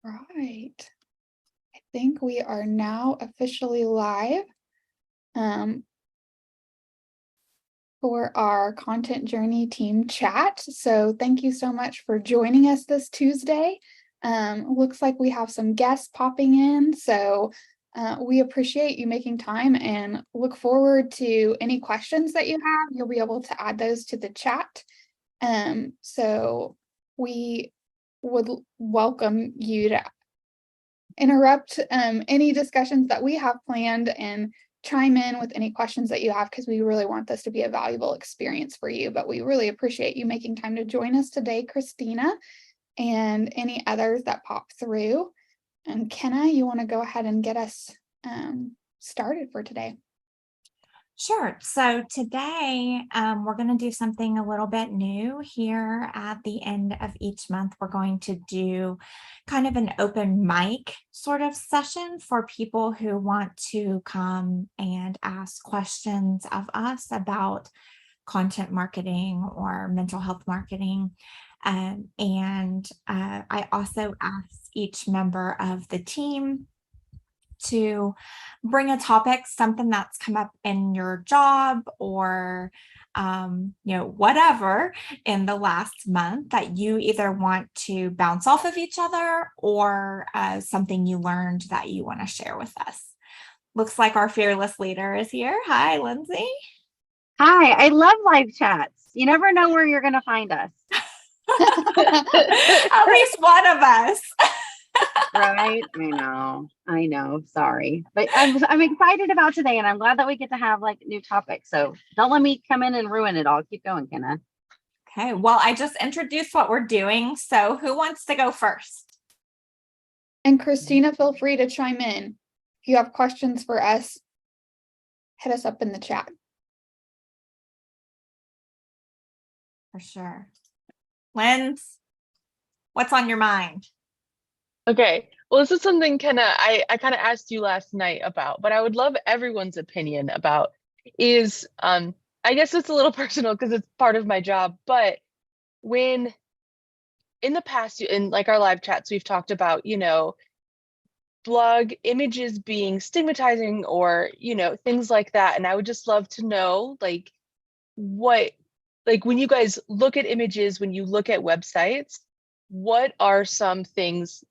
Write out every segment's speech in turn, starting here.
Right. I think we are now officially live um, for our content journey team chat. So thank you so much for joining us this Tuesday. Looks like we have some guests popping in. So we appreciate you making time and look forward to any questions that you have. You'll be able to add those to the chat. So we would welcome you to interrupt any discussions that we have planned and chime in with any questions that you have, because we really want this to be a valuable experience for you. But we really appreciate you making time to join us today, Christina, and any others that pop through. And Kenna, you want to go ahead and get us started for today? Sure. So today we're going to do something a little bit new here at the end of each month. We're going to do kind of an open mic sort of session for people who want to come and ask questions of us about content marketing or mental health marketing. I also asked each member of the team to bring a topic, something that's come up in your job or whatever in the last month that you either want to bounce off of each other or something you learned that you want to share with us. Looks like our fearless leader is here. Hi, Lindsay. Hi, I love live chats. You never know where you're going to find us. At least one of us. Right? I know. Sorry. But I'm excited about today, and I'm glad that we get to have like new topics. So don't let me come in and ruin it all. Keep going, Kenna. Okay. Well, I just introduced what we're doing. So who wants to go first? And Christina, feel free to chime in. If you have questions for us, hit us up in the chat. For sure. Linz, what's on your mind? Okay, well, this is something I kind of asked you last night about, but I would love everyone's opinion about is, I guess it's a little personal because it's part of my job, but when in the past, in like our live chats, we've talked about, blog images being stigmatizing or, things like that. And I would just love to know, like, when you guys look at images, when you look at websites, what are some things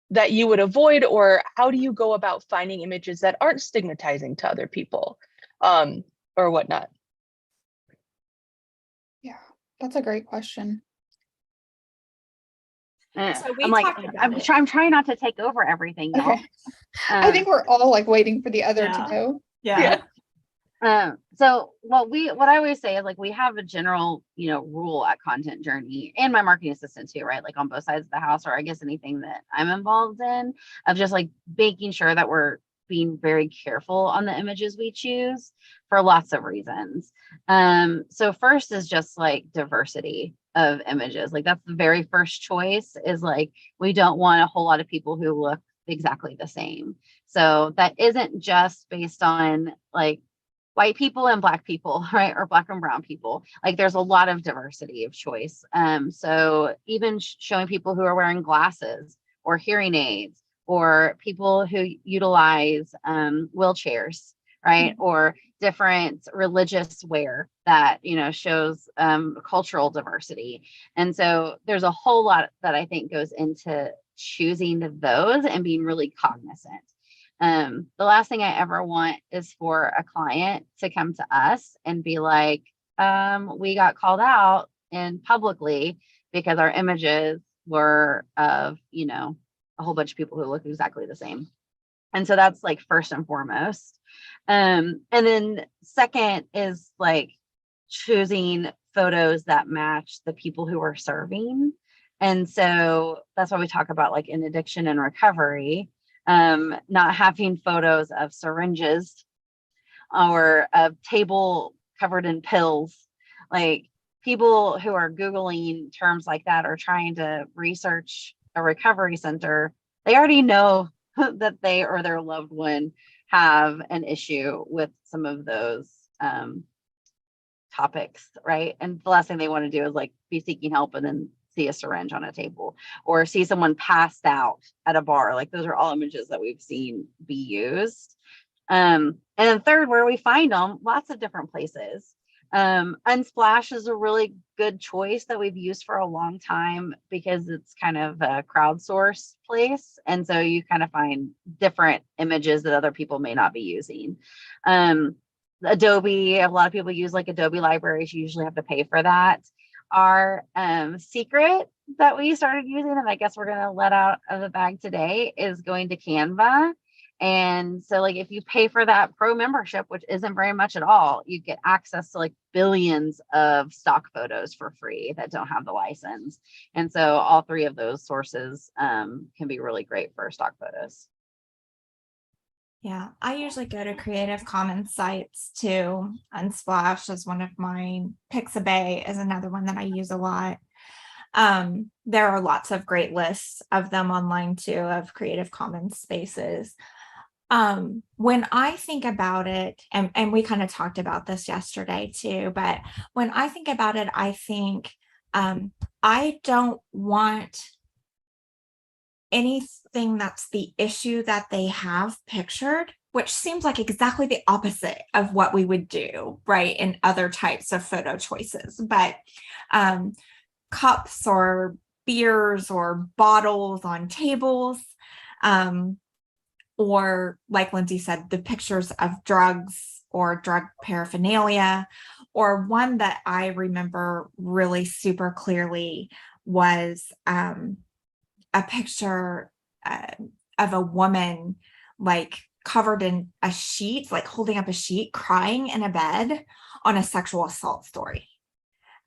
that you would avoid, or how do you go about finding images that aren't stigmatizing to other people, or whatnot? Yeah, that's a great question. So I'm like, I'm trying not to take over everything, y'all. Okay. I think we're all like waiting for the other to go. Yeah. So what I always say is like we have a general, rule at Content Journey and my marketing assistant too, right? Like on both sides of the house, or I guess anything that I'm involved in, of just like making sure that we're being very careful on the images we choose for lots of reasons. So first is just like diversity of images. Like that's the very first choice, is like we don't want a whole lot of people who look exactly the same. So that isn't just based on like white people and black people, right? Or black and brown people. Like there's a lot of diversity of choice. So even showing people who are wearing glasses or hearing aids, or people who utilize wheelchairs, right? Or different religious wear that, shows cultural diversity. And so there's a whole lot that I think goes into choosing those and being really cognizant. The last thing I ever want is for a client to come to us and be like, we got called out and publicly because our images were of, a whole bunch of people who look exactly the same. And so that's like first and foremost. And then second is like choosing photos that match the people who are serving. And so that's why we talk about like in addiction and recovery, not having photos of syringes or a table covered in pills. Like people who are Googling terms like that or trying to research a recovery center, they already know that they or their loved one have an issue with some of those topics, right? And the last thing they want to do is like be seeking help and then see a syringe on a table or see someone passed out at a bar. Like those are all images that we've seen be used. And then third, where we find them, lots of different places. Unsplash is a really good choice that we've used for a long time because it's kind of a crowdsourced place. And so you kind of find different images that other people may not be using. Adobe, a lot of people use like Adobe libraries. You usually have to pay for that. Our secret that we started using, and I guess we're going to let out of the bag today, is going to Canva. And so like if you pay for that pro membership, which isn't very much at all, you get access to like billions of stock photos for free that don't have the license. And so all three of those sources can be really great for stock photos. Yeah, I usually go to Creative Commons sites too. Unsplash is one of mine. Pixabay is another one that I use a lot. There are lots of great lists of them online too, of Creative Commons spaces. When I think about it, and we kind of talked about this yesterday too, but when I think about it, I think I don't want anything that's the issue that they have pictured, which seems like exactly the opposite of what we would do, right, in other types of photo choices. But cups or beers or bottles on tables, or like Lindsay said, the pictures of drugs or drug paraphernalia, or one that I remember really super clearly was a picture of a woman like covered in a sheet, like holding up a sheet, crying in a bed on a sexual assault story.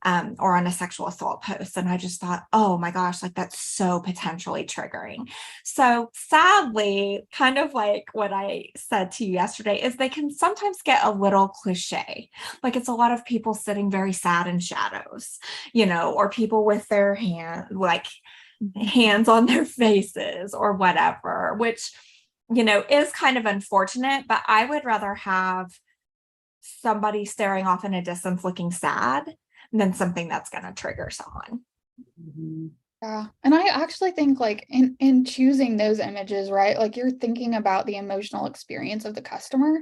Or on a sexual assault post. And I just thought, oh my gosh, like that's so potentially triggering. So sadly, kind of like what I said to you yesterday, is they can sometimes get a little cliche. Like it's a lot of people sitting very sad in shadows, or people with their hands on their faces or whatever, which, is kind of unfortunate, but I would rather have somebody staring off in a distance looking sad than something that's going to trigger someone. Yeah. And I actually think like in choosing those images, right? Like you're thinking about the emotional experience of the customer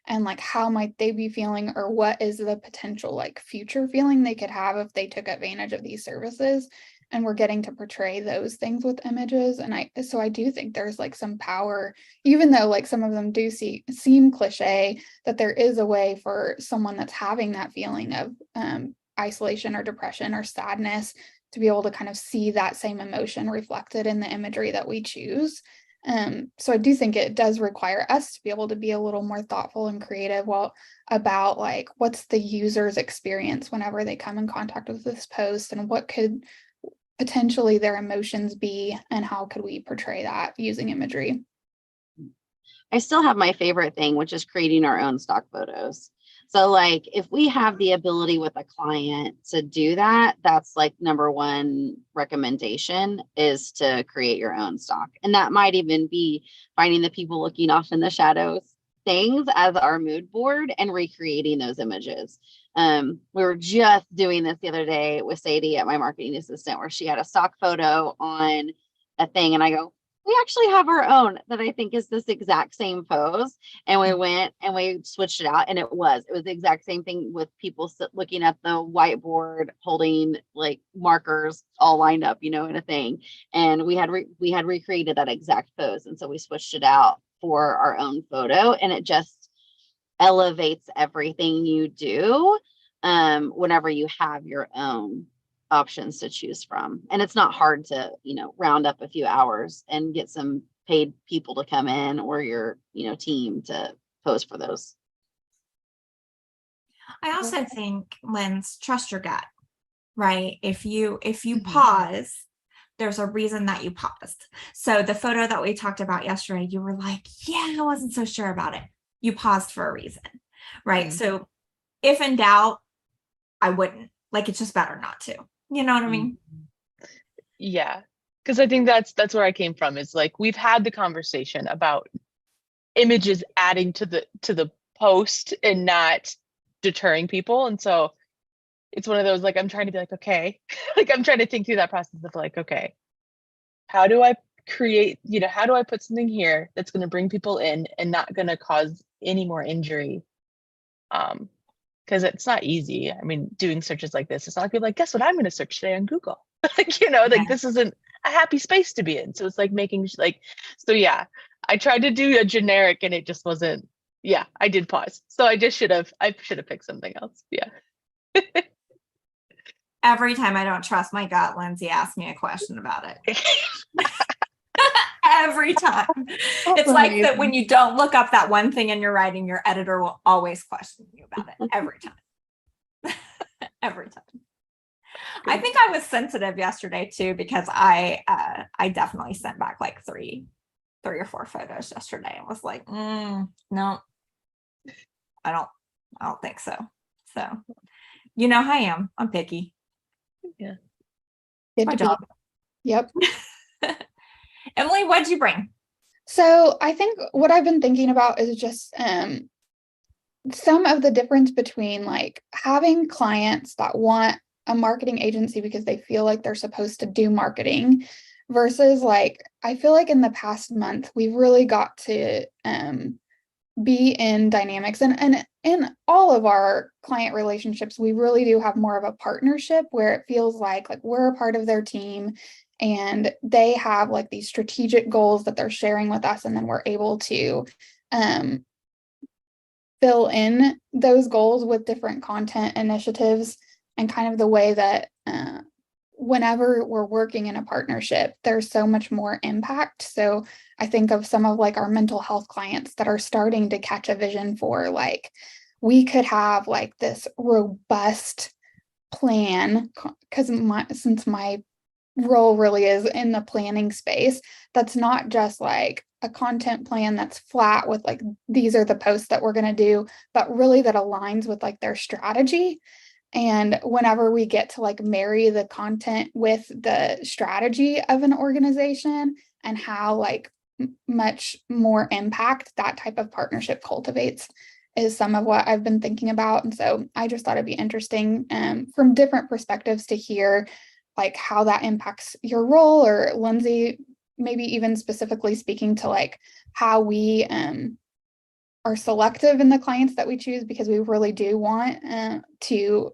and like how might they be feeling, or what is the potential like future feeling they could have if they took advantage of these services. And we're getting to portray those things with images. And I do think there's like some power, even though like some of them do seem cliche, that there is a way for someone that's having that feeling of isolation or depression or sadness to be able to kind of see that same emotion reflected in the imagery that we choose. So I do think it does require us to be able to be a little more thoughtful and creative about like what's the user's experience whenever they come in contact with this post, and what could potentially their emotions be, and how could we portray that using imagery. I still have my favorite thing, which is creating our own stock photos. So like if we have the ability with a client to do that, that's like number one recommendation, is to create your own stock. And that might even be finding the people looking off in the shadows things as our mood board and recreating those images. We were just doing this the other day with Sadie at my marketing assistant, where she had a stock photo on a thing. And I go, we actually have our own that I think is this exact same pose. And we went and we switched it out, and it was the exact same thing, with people looking at the whiteboard, holding like markers all lined up, in a thing. And we had recreated that exact pose. And so we switched it out for our own photo, and it just elevates everything you do whenever you have your own options to choose from. And it's not hard to, round up a few hours and get some paid people to come in, or your, team to pose for those. I also think, Linz, trust your gut, right? If you pause, there's a reason that you paused. So the photo that we talked about yesterday, you were like, yeah, I wasn't so sure about it. You paused for a reason, right? So if in doubt, I wouldn't. Like, it's just better not to. You know what I mean? Yeah, because I think that's where I came from. Is like, we've had the conversation about images adding to the post and not deterring people. And so it's one of those, like, I'm trying to be like, okay, like, I'm trying to think through that process of like, okay, how do I create, how do I put something here that's going to bring people in and not going to cause any more injury? Because it's not easy. I mean, doing searches like this, it's not like, guess what I'm going to search today on Google. Like, like this isn't a happy space to be in. So it's like making like, so yeah, I tried to do a generic and it just wasn't, yeah, I did pause. So I should have picked something else. Yeah. Every time I don't trust my gut, Lindsay asks me a question about it. Every time. It's like that when you don't look up that one thing in your writing, your editor will always question you about it every time. Every time. I think I was sensitive yesterday too, because I definitely sent back like three or four photos yesterday and was like, no, I don't think so. So, you know how I am. I'm picky. Yeah. Good My to job. be. Yep. Emily, what'd you bring? So I think what I've been thinking about is just some of the difference between like having clients that want a marketing agency because they feel like they're supposed to do marketing versus like, I feel like in the past month, we've really got to be in dynamics and in all of our client relationships, we really do have more of a partnership where it feels like we're a part of their team and they have like these strategic goals that they're sharing with us. And then we're able to fill in those goals with different content initiatives and kind of the way that whenever we're working in a partnership, there's so much more impact. So I think of some of like our mental health clients that are starting to catch a vision for like, we could have like this robust plan because since my role really is in the planning space, that's not just like a content plan that's flat with like, these are the posts that we're going to do, but really that aligns with like their strategy. And whenever we get to like marry the content with the strategy of an organization and how like much more impact that type of partnership cultivates is some of what I've been thinking about. And so I just thought it'd be interesting from different perspectives to hear like how that impacts your role, or Lindsay, maybe even specifically speaking to like how we are selective in the clients that we choose, because we really do want to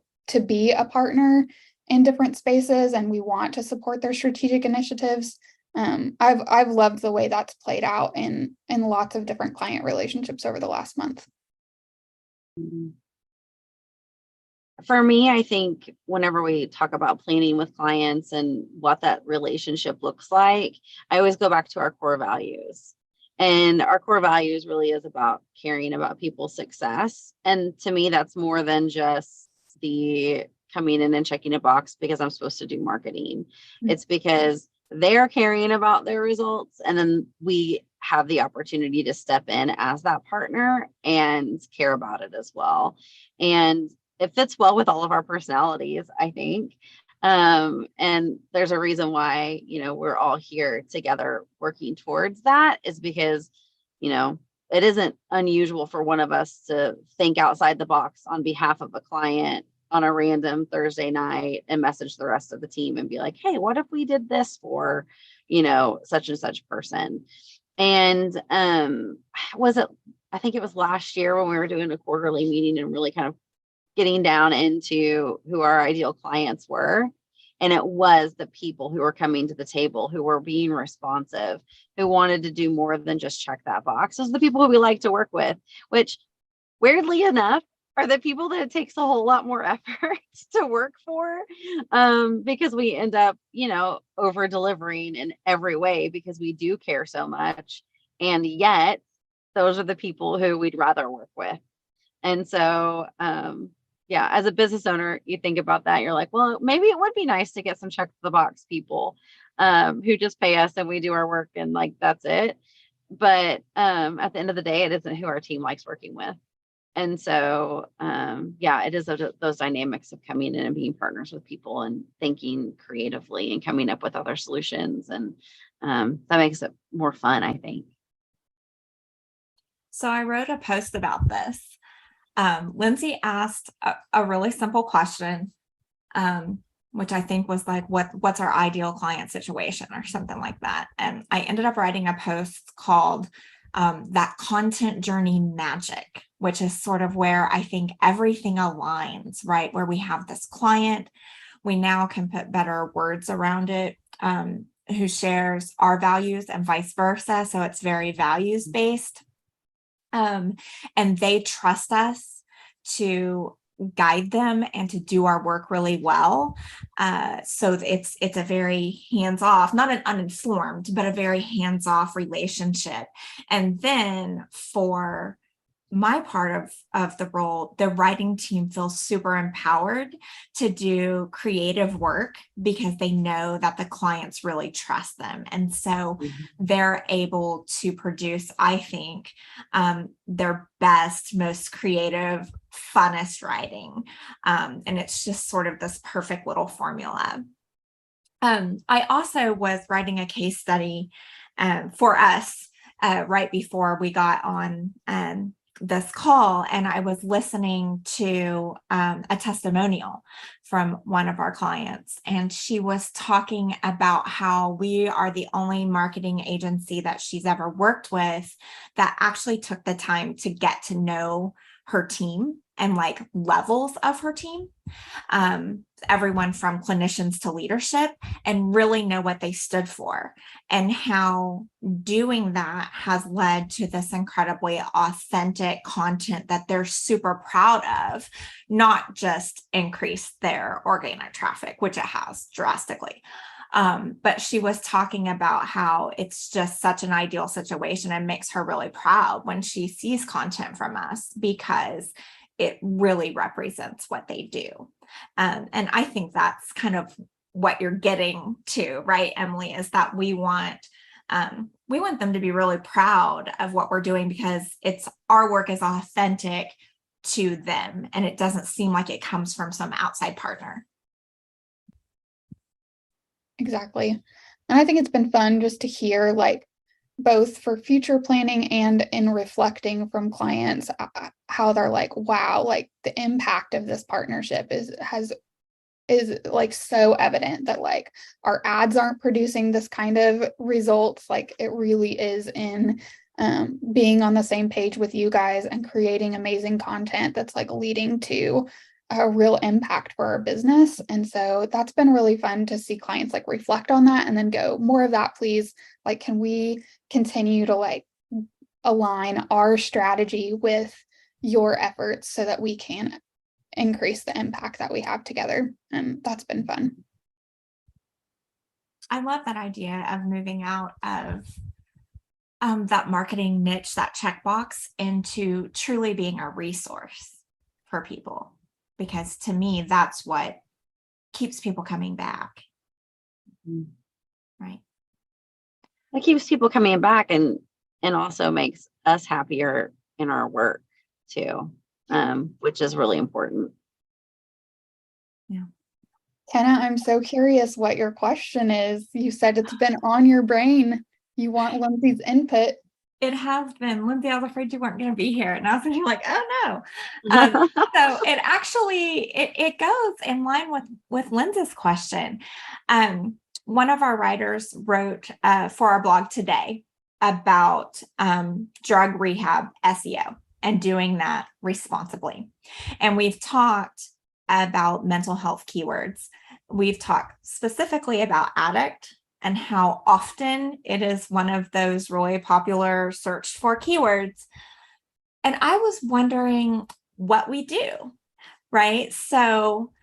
be a partner in different spaces and we want to support their strategic initiatives. I've loved the way that's played out in lots of different client relationships over the last month. For me, I think whenever we talk about planning with clients and what that relationship looks like, I always go back to our core values. And our core values really is about caring about people's success. And to me, that's more than just the coming in and checking a box because I'm supposed to do marketing. It's because they're caring about their results. And then we have the opportunity to step in as that partner and care about it as well. And it fits well with all of our personalities, I think. And there's a reason why, we're all here together working towards that, is because, it isn't unusual for one of us to think outside the box on behalf of a client on a random Thursday night and message the rest of the team and be like, hey, what if we did this for, such and such person? And I think it was last year when we were doing a quarterly meeting and really kind of getting down into who our ideal clients were. And it was the people who were coming to the table, who were being responsive, who wanted to do more than just check that box. Those are the people who we like to work with, which weirdly enough are the people that it takes a whole lot more effort to work for, because we end up, over delivering in every way because we do care so much. And yet those are the people who we'd rather work with. And so, as a business owner, you think about that. You're like, well, maybe it would be nice to get some check the box people who just pay us and we do our work and like, that's it. But at the end of the day, it isn't who our team likes working with. And so, it is those dynamics of coming in and being partners with people and thinking creatively and coming up with other solutions. And that makes it more fun, I think. So I wrote a post about this. Lindsay asked a really simple question. which I think was like, what's our ideal client situation or something like that. And I ended up writing a post called that content journey magic, which is sort of where I think everything aligns, right? Where we have this client, we now can put better words around it, who shares our values and vice versa. So it's very values based. And they trust us to guide them and to do our work really well. So it's a very hands-off, not an uninformed, but a very hands-off relationship. And then for my part of the role, the writing team feels super empowered to do creative work because they know that the clients really trust them. And so they're able to produce, I think, their best, most creative, funnest writing. And it's just sort of this perfect little formula. I also was writing a case study for us right before we got on this call, and I was listening to a testimonial from one of our clients, and she was talking about how we are the only marketing agency that she's ever worked with that actually took the time to get to know her team and like levels of her team, everyone from clinicians to leadership, and really know what they stood for, and how doing that has led to this incredibly authentic content that they're super proud of, not just increase their organic traffic, which it has drastically. But she was talking about how it's just such an ideal situation and makes her really proud when she sees content from us because it really represents what they do. And I think that's kind of what you're getting to, right, Emily, is that we want them to be really proud of what we're doing because it's our work is authentic to them and it doesn't seem like it comes from some outside partner. Exactly. And I think it's been fun just to hear, like, both for future planning and in reflecting from clients, how they're like, wow, like the impact of this partnership is like so evident that like our ads aren't producing this kind of results. Like it really is in being on the same page with you guys and creating amazing content that's like leading to a real impact for our business. And so that's been really fun to see clients like reflect on that and then go, more of that, please. Like, can we continue to like align our strategy with your efforts so that we can increase the impact that we have together? And that's been fun. I love that idea of moving out of that marketing niche, that checkbox, into truly being a resource for people. Because to me, that's what keeps people coming back. Right. That keeps people coming back and also makes us happier in our work too, which is really important. Yeah. Kenna, I'm so curious what your question is. You said it's been on your brain. You want Lindsay's input. It has been. Lindsay, I was afraid you weren't going to be here. And I was thinking like, oh no. So it actually, it goes in line with Lindsay's question. One of our writers wrote for our blog today about drug rehab SEO and doing that responsibly. And we've talked about mental health keywords. We've talked specifically about addict and how often it is one of those really popular searched for keywords. And I was wondering what we do, right? So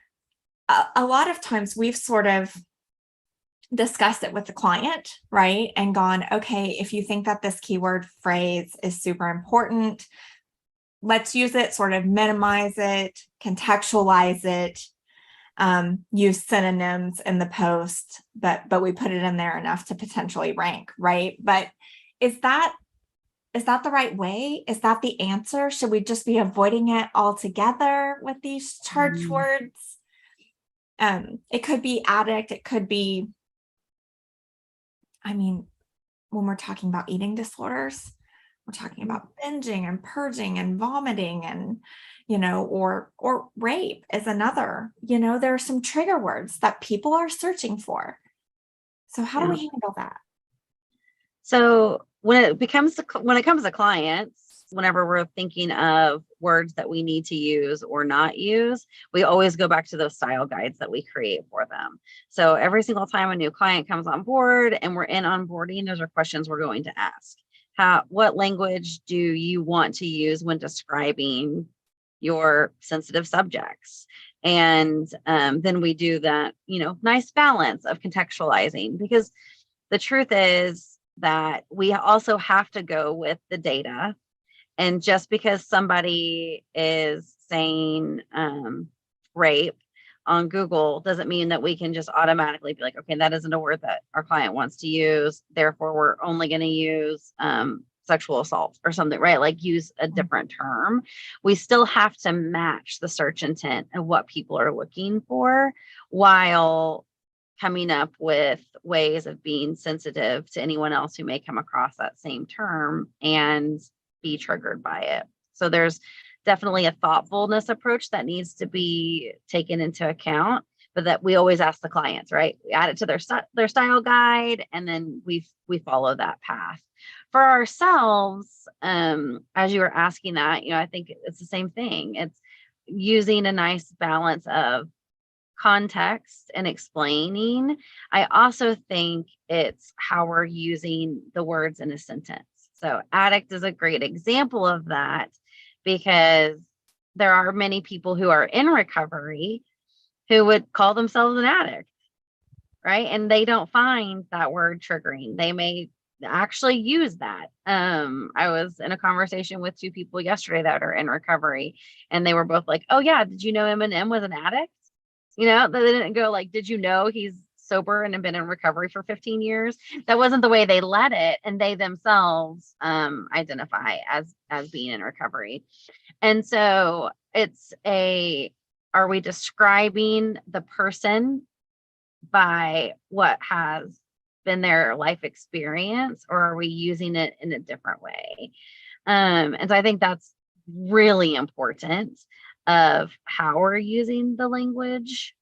a lot of times we've sort of discussed it with the client, right? And gone, okay, if you think that this keyword phrase is super important, let's use it, sort of minimize it, contextualize it, use synonyms in the post, but we put it in there enough to potentially rank, right? But is that the right way? Is that the answer? Should we just be avoiding it altogether with these charged words? It could be addict. It could be, I mean, when we're talking about eating disorders, We're talking about binging and purging and vomiting and, or rape is another, there are some trigger words that people are searching for. So how do Yeah. we handle that? So when it comes to clients, whenever we're thinking of words that we need to use or not use, we always go back to those style guides that we create for them. So every single time a new client comes on board and we're in onboarding, those are questions we're going to ask. What language do you want to use when describing your sensitive subjects? And then we do that, nice balance of contextualizing, because the truth is that we also have to go with the data. And just because somebody is saying rape on Google doesn't mean that we can just automatically be like, okay, that isn't a word that our client wants to use, therefore we're only going to use sexual assault or something, right? Like use a different term. We still have to match the search intent of what people are looking for, while coming up with ways of being sensitive to anyone else who may come across that same term and be triggered by it. So there's definitely a thoughtfulness approach that needs to be taken into account, but that we always ask the clients, right? We add it to their style guide, and then we follow that path. For ourselves, as you were asking that, I think it's the same thing. It's using a nice balance of context and explaining. I also think it's how we're using the words in a sentence. So addict is a great example of that, because there are many people who are in recovery who would call themselves an addict, right? And they don't find that word triggering. They may actually use that. I was in a conversation with two people yesterday that are in recovery, and they were both like, oh yeah, did you know Eminem was an addict? They didn't go like, did you know he's sober and have been in recovery for 15 years? That wasn't the way they led it. And they themselves identify as being in recovery. And so are we describing the person by what has been their life experience, or are we using it in a different way? And so I think that's really important, of how we're using the language,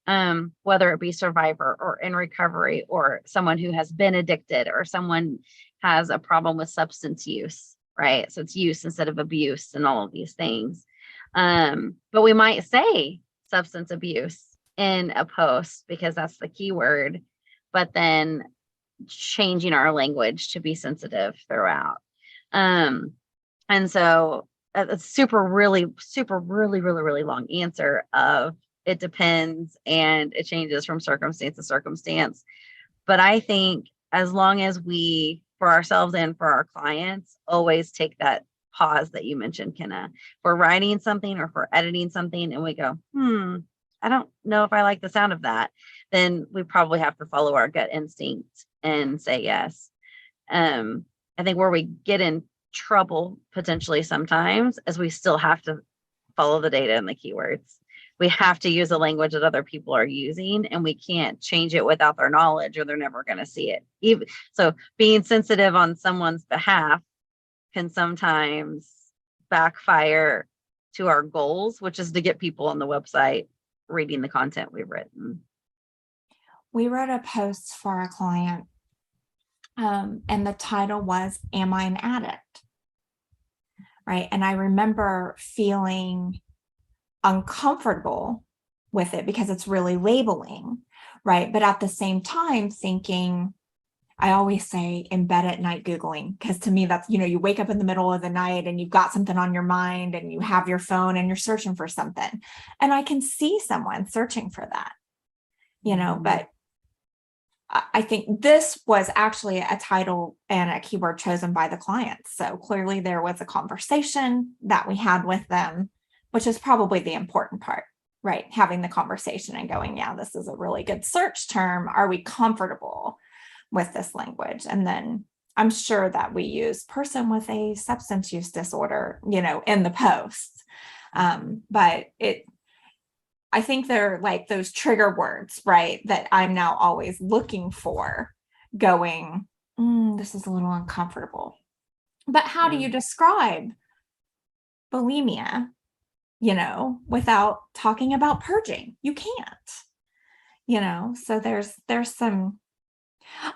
whether it be survivor or in recovery, or someone who has been addicted, or someone has a problem with substance use, right? So it's use instead of abuse and all of these things. But we might say substance abuse in a post because that's the keyword, but then changing our language to be sensitive throughout. And so a really long answer of it depends, and it changes from circumstance to circumstance. But I think as long as we, for ourselves and for our clients, always take that pause that you mentioned, Kenna. If we're writing something or if we're editing something and we go, I don't know if I like the sound of that, then we probably have to follow our gut instinct and say yes. I think where we get in trouble potentially sometimes is we still have to follow the data and the keywords. We have to use the language that other people are using, and we can't change it without their knowledge, or they're never going to see it. So being sensitive on someone's behalf can sometimes backfire to our goals, which is to get people on the website reading the content we've written. We wrote a post for a client, and the title was, Am I an Addict? Right. And I remember feeling uncomfortable with it because it's really labeling, right? But at the same time thinking, I always say in bed at night Googling, because to me that's, you wake up in the middle of the night and you've got something on your mind and you have your phone and you're searching for something. And I can see someone searching for that, but I think this was actually a title and a keyword chosen by the clients. So clearly there was a conversation that we had with them, which is probably the important part, right? Having the conversation and going, yeah, this is a really good search term. Are we comfortable with this language? And then I'm sure that we use person with a substance use disorder, in the post. But I think they're like those trigger words, right? That I'm now always looking for, going, this is a little uncomfortable. But how do Yeah. you describe bulimia, without talking about purging? You can't, so there's some,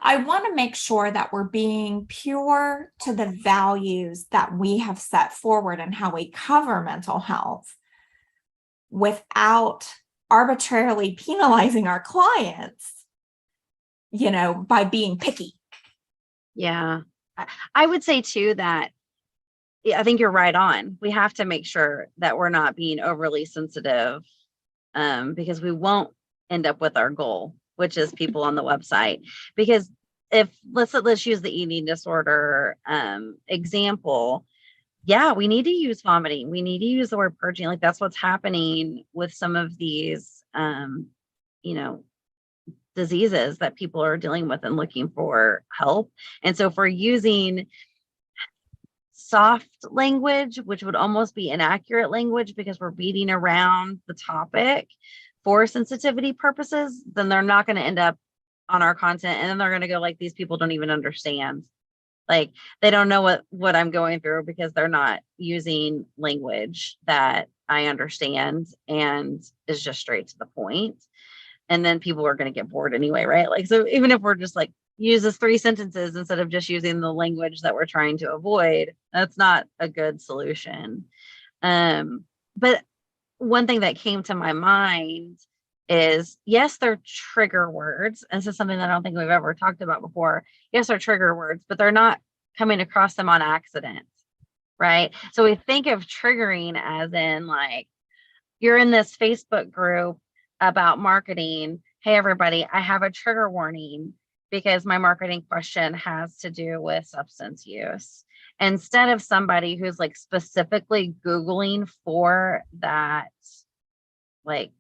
I want to make sure that we're being pure to the values that we have set forward and how we cover mental health without arbitrarily penalizing our clients, by being picky. Yeah. I would say too that I think you're right on. We have to make sure that we're not being overly sensitive, because we won't end up with our goal, which is people on the website. Because if let's use the eating disorder example. Yeah, we need to use vomiting. We need to use the word purging. Like that's what's happening with some of these, you know, diseases that people are dealing with and looking for help. And so if we're using soft language, which would almost be inaccurate language because we're beating around the topic for sensitivity purposes, then they're not going to end up on our content. And then they're going to go like, these people don't even understand. Like they don't know what I'm going through because they're not using language that I understand and is just straight to the point. And then people are going to get bored anyway, right? Like, so even if we're just like, use this 3 sentences instead of just using the language that we're trying to avoid, that's not a good solution. But one thing that came to my mind is, yes, they're trigger words. And this is something that I don't think we've ever talked about before. Yes, they're trigger words, but they're not coming across them on accident, right? So we think of triggering as in like, you're in this Facebook group about marketing. Hey, everybody, I have a trigger warning because my marketing question has to do with substance use. Instead of somebody who's like specifically Googling for that like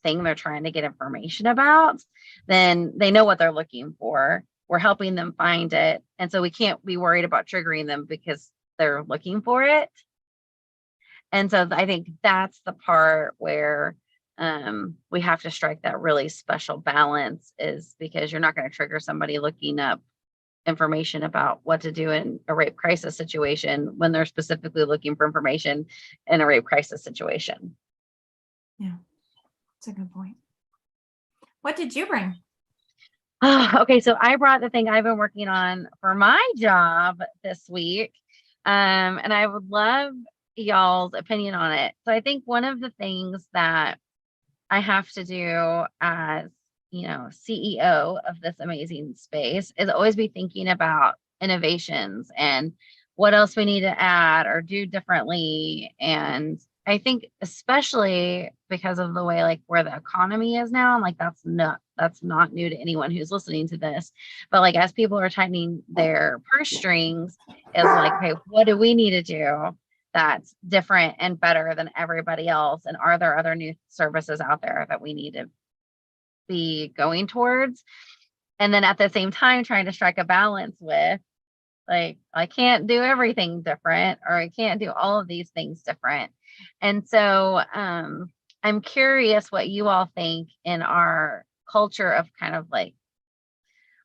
thing they're trying to get information about, then they know what they're looking for. We're helping them find it. And so we can't be worried about triggering them because they're looking for it. And so I think that's the part where we have to strike that really special balance, is because you're not going to trigger somebody looking up information about what to do in a rape crisis situation when they're specifically looking for information in a rape crisis situation. Yeah, that's a good point. What did you bring? Okay, so I brought the thing I've been working on for my job this week, and I would love y'all's opinion on it. So I think one of the things that I have to do as, CEO of this amazing space is always be thinking about innovations and what else we need to add or do differently. And I think especially because of the way like where the economy is now, and like that's not new to anyone who's listening to this. But like as people are tightening their purse strings, is like, okay, what do we need to do that's different and better than everybody else? And are there other new services out there that we need to be going towards? And then at the same time, trying to strike a balance with like, I can't do everything different, or I can't do all of these things different. And so I'm curious what you all think in our culture of kind of like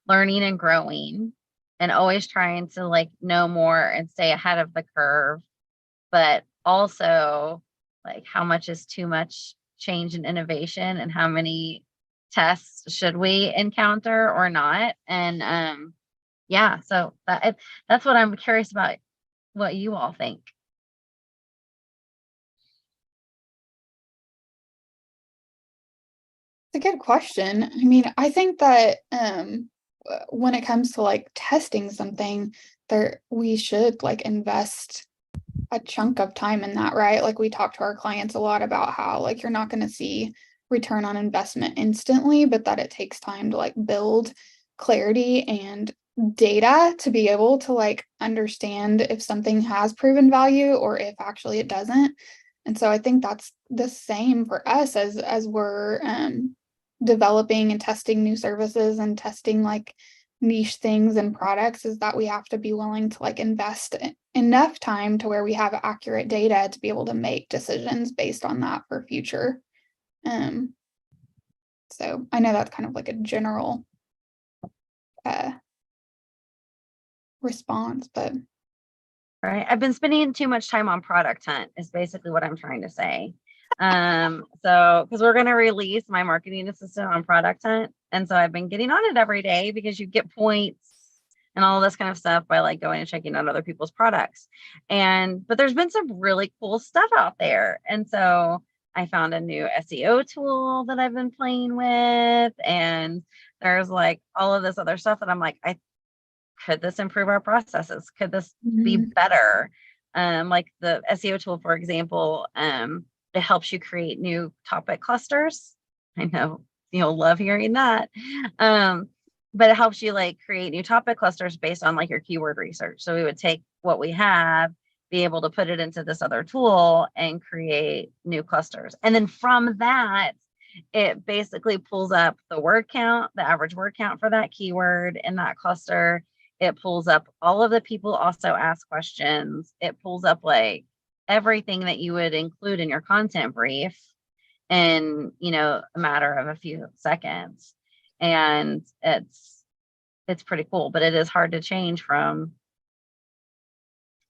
learning and growing and always trying to like know more and stay ahead of the curve, but also like how much is too much change and innovation, and how many tests should we encounter or not? And yeah, so that's what I'm curious about, what you all think. It's a good question. I mean, I think that when it comes to like testing something, we should like invest a chunk of time in that, right? Like we talk to our clients a lot about how like you're not going to see return on investment instantly, but that it takes time to like build clarity and data to be able to like understand if something has proven value or if actually it doesn't. And so I think that's the same for us as we're developing and testing new services and testing like niche things and products, is that we have to be willing to like invest enough time to where we have accurate data to be able to make decisions based on that for future. So I know that's kind of like a general response, but right? I've been spending too much time on Product Hunt is basically what I'm trying to say. So because we're going to release my marketing assistant on Product Hunt, and so I've been getting on it every day because you get points and all this kind of stuff by like going and checking out other people's products. But there's been some really cool stuff out there, and so I found a new SEO tool that I've been playing with, and there's like all of this other stuff that I'm like, could this improve our processes? Could this be better? Like the SEO tool, for example, it helps you create new topic clusters. I know you'll love hearing that. But it helps you like create new topic clusters based on like your keyword research. So we would take what we have, be able to put it into this other tool and create new clusters. And then from that, it basically pulls up the word count, the average word count for that keyword in that cluster. It pulls up all of the people also ask questions. It pulls up like everything that you would include in your content brief in, a matter of a few seconds. And it's pretty cool, but it is hard to change from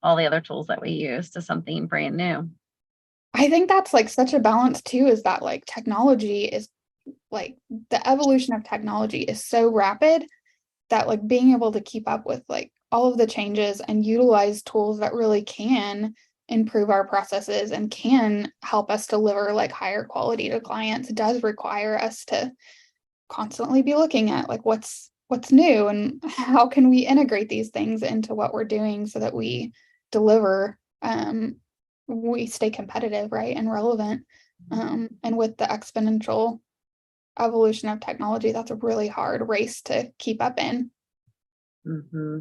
all the other tools that we use to something brand new. I think that's like such a balance too, is that like technology is like the evolution of technology is so rapid that like being able to keep up with like all of the changes and utilize tools that really can improve our processes and can help us deliver like higher quality to clients does require us to constantly be looking at like what's new and how can we integrate these things into what we're doing so that we deliver, we stay competitive, right, and relevant. And with the exponential evolution of technology, that's a really hard race to keep up in. Mm-hmm.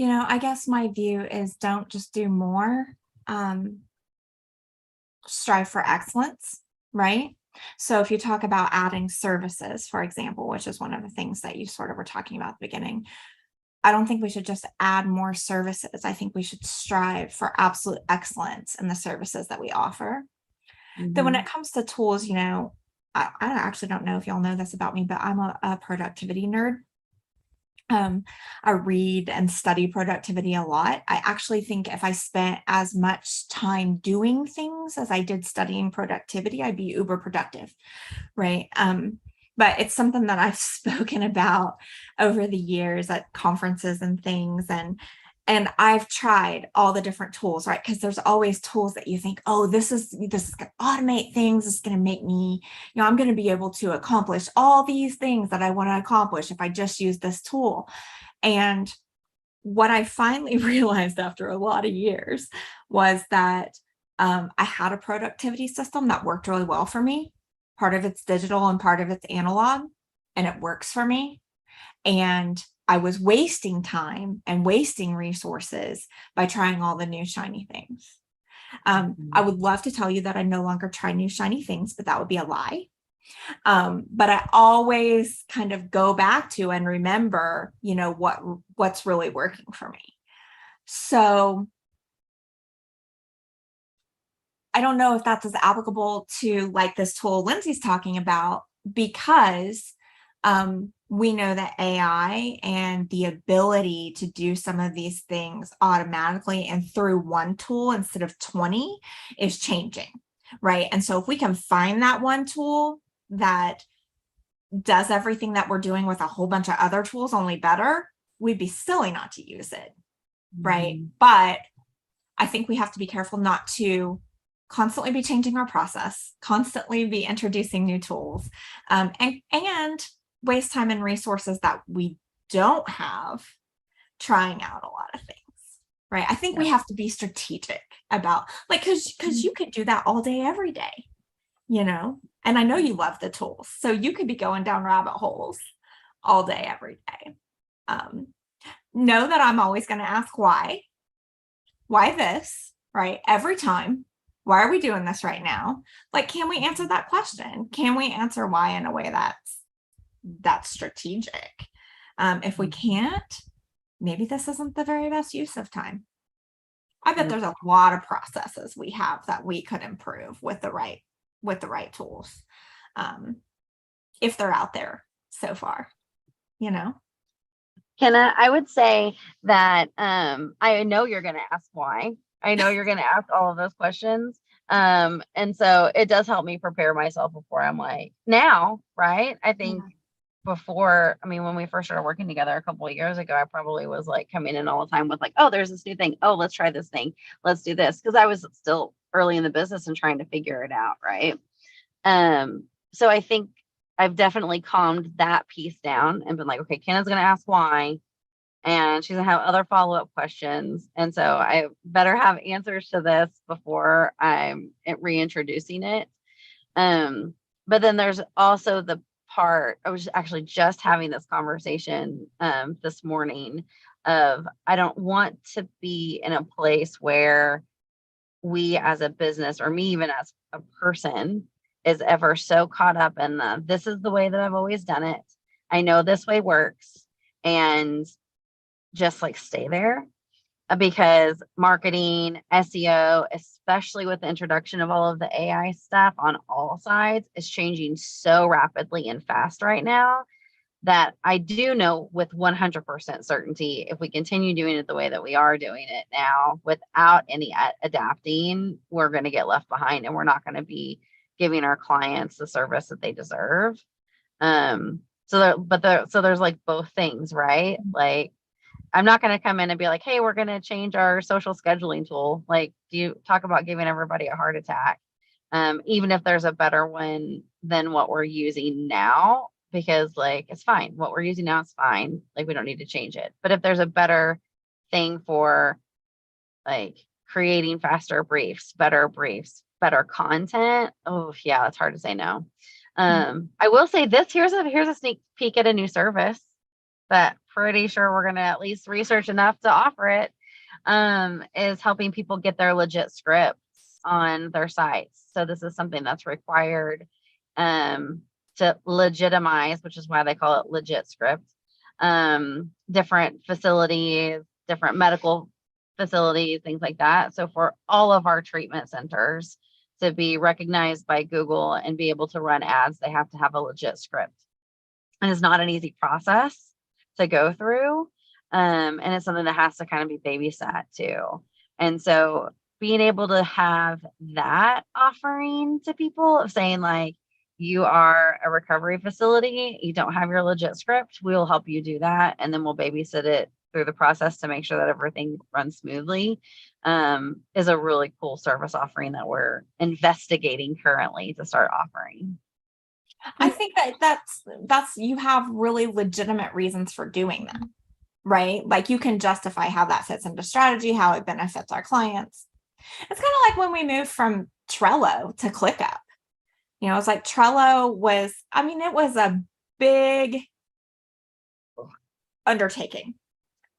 I guess my view is don't just do more, strive for excellence, right? So if you talk about adding services, for example, which is one of the things that you sort of were talking about at the beginning, I don't think we should just add more services. I think we should strive for absolute excellence in the services that we offer. Then when it comes to tools, I actually don't know if y'all know this about me, but I'm a productivity nerd. I read and study productivity a lot. I actually think if I spent as much time doing things as I did studying productivity, I'd be uber productive, right? But it's something that I've spoken about over the years at conferences and things. And I've tried all the different tools, right? Because there's always tools that you think, oh, this is going to automate things. It's going to make me, I'm going to be able to accomplish all these things that I want to accomplish if I just use this tool. And what I finally realized after a lot of years was that I had a productivity system that worked really well for me. Part of it's digital and part of it's analog, and it works for me. And I was wasting time and wasting resources by trying all the new shiny things. I would love to tell you that I no longer try new shiny things, but that would be a lie. But I always kind of go back to and remember, what's really working for me. So I don't know if that's as applicable to like this tool Lindsay's talking about, because we know that AI and the ability to do some of these things automatically and through one tool instead of 20 is changing, right? And so if we can find that one tool that does everything that we're doing with a whole bunch of other tools, only better, we'd be silly not to use it, right? But I think we have to be careful not to constantly be changing our process, constantly be introducing new tools, and waste time and resources that we don't have trying out a lot of things, right? I think we have to be strategic about like, because you could do that all day, every day, and I know you love the tools, so you could be going down rabbit holes all day, every day. Know that I'm always going to ask why this, right? Every time. Why are we doing this right now? Like, can we answer that question? Can we answer why in a way that's strategic? If we can't, maybe this isn't the very best use of time. I bet there's a lot of processes we have that we could improve with the right tools, if they're out there so far, Kenna, I would say that I know you're going to ask why. I know you're going to ask all of those questions. And so it does help me prepare myself before I'm like, now, right? I think before, I mean, when we first started working together a couple of years ago, I probably was like coming in all the time with like, oh, there's this new thing. Oh, let's try this thing. Let's do this. Because I was still early in the business and trying to figure it out, right? So I think I've definitely calmed that piece down and been like, okay, Kenna's going to ask why, and she's going to have other follow-up questions. And so I better have answers to this before I'm reintroducing it. But then there's also the part, I was actually just having this conversation this morning of, I don't want to be in a place where we as a business, or me even as a person, is ever so caught up in this is the way that I've always done it. I know this way works, and just like stay there. Because marketing, SEO, especially with the introduction of all of the AI stuff on all sides, is changing so rapidly and fast right now that I do know with 100% certainty, if we continue doing it the way that we are doing it now without any adapting, we're going to get left behind, and we're not going to be giving our clients the service that they deserve. So there's like both things, right? Like, I'm not going to come in and be like, hey, we're going to change our social scheduling tool. Like, do you talk about giving everybody a heart attack? Even if there's a better one than what we're using now, because like, it's fine. What we're using now is fine. Like, we don't need to change it. But if there's a better thing for like creating faster briefs, better content, oh yeah, it's hard to say no. I will say this, here's a sneak peek at a new service that pretty sure we're going to at least research enough to offer it, is helping people get their legit scripts on their sites. So this is something that's required to legitimize, which is why they call it legit script. Different facilities, different medical facilities, things like that. So for all of our treatment centers to be recognized by Google and be able to run ads, they have to have a legit script. And it's not an easy process to go through. And it's something that has to kind of be babysat too. And so being able to have that offering to people of saying like, you are a recovery facility, you don't have your legit script, we'll help you do that. And then we'll babysit it through the process to make sure that everything runs smoothly, is a really cool service offering that we're investigating currently to start offering. I think that's you have really legitimate reasons for doing that, right? Like you can justify how that fits into strategy, how it benefits our clients. It's kind of like when we moved from Trello to ClickUp. You know, it's like Trello was, I mean, it was a big undertaking.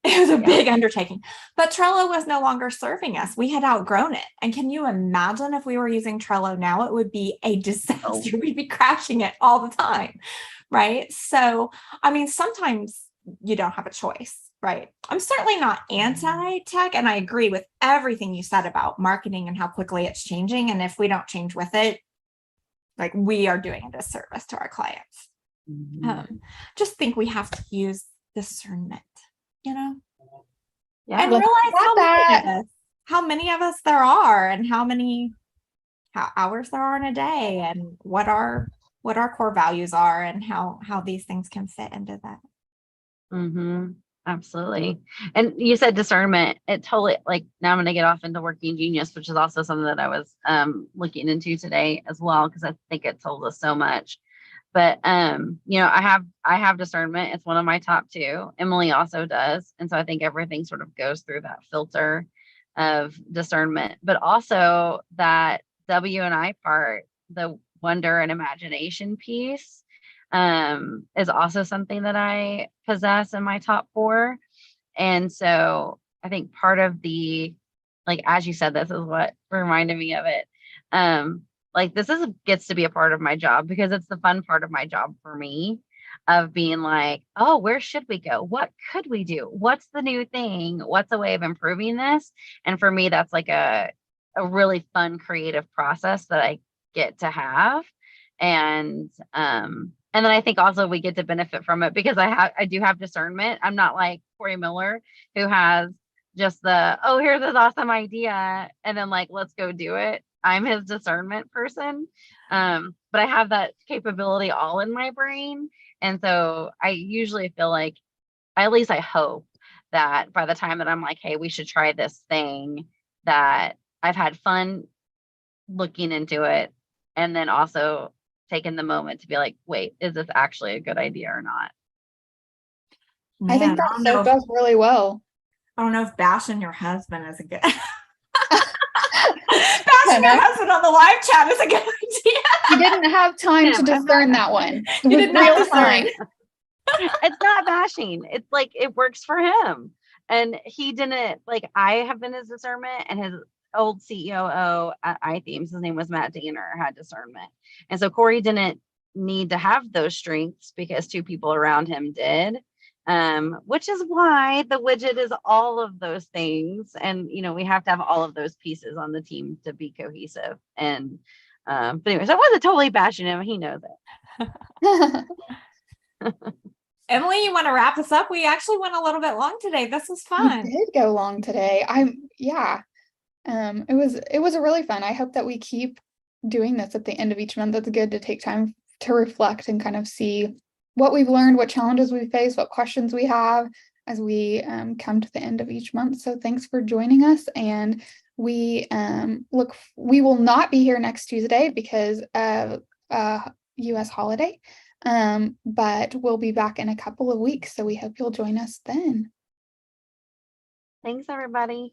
It was a big undertaking, but Trello was no longer serving us. We had outgrown it. And can you imagine if we were using Trello now, it would be a disaster. We'd be crashing it all the time. Right. So, I mean, sometimes you don't have a choice, right? I'm certainly not anti-tech. And I agree with everything you said about marketing and how quickly it's changing. And if we don't change with it, like we are doing a disservice to our clients. Just think we have to use discernment. You know, yeah, and realize how many of us there are, and how hours there are in a day, and what our core values are, and how these things can fit into that. Absolutely. And you said discernment. It totally, like, now I'm going to get off into Working Genius, which is also something that I was looking into today as well, because I think it told us so much. But you know, I have discernment. It's one of my top two. Emily also does. And so I think everything sort of goes through that filter of discernment, but also that W&I part, the wonder and imagination piece, is also something that I possess in my top 4. And so I think part of the, like, as you said, this is what reminded me of it. Like, this gets to be a part of my job, because it's the fun part of my job for me, of being like, oh, where should we go? What could we do? What's the new thing? What's a way of improving this? And for me, that's like a really fun, creative process that I get to have. And And then I think also we get to benefit from it because I do have discernment. I'm not like Corey Miller who has just oh, here's this awesome idea and then like let's go do it. I'm his discernment person. But I have that capability all in my brain. And so I usually feel like, at least I hope that by the time that I'm like, hey, we should try this thing, that I've had fun looking into it and then also taking the moment to be like, wait, is this actually a good idea or not? I think Man, that served us really well. I don't know if bashing your husband is a good bashing Kenna. your husband on the live chat is a good idea. You didn't have time to Tim, I'm discern not- that one. You With did not real discern. time. It's not bashing. It's like it works for him. And he didn't, like, I have been his discernment, and his old COO at iThemes, his name was Matt Danner, had discernment. And so Corey didn't need to have those strengths because two people around him did. Which is why the widget is all of those things. And we have to have all of those pieces on the team to be cohesive. And but anyways, I wasn't totally bashing him. He knows it. Emily, you want to wrap us up? We actually went a little bit long today. This was fun. We did go long today. It was a really fun. I hope that we keep doing this at the end of each month. It's good to take time to reflect and kind of see what we've learned, what challenges we face, what questions we have as we come to the end of each month. So thanks for joining us. And we will not be here next Tuesday because of US holiday. But we'll be back in a couple of weeks. So we hope you'll join us then. Thanks, everybody.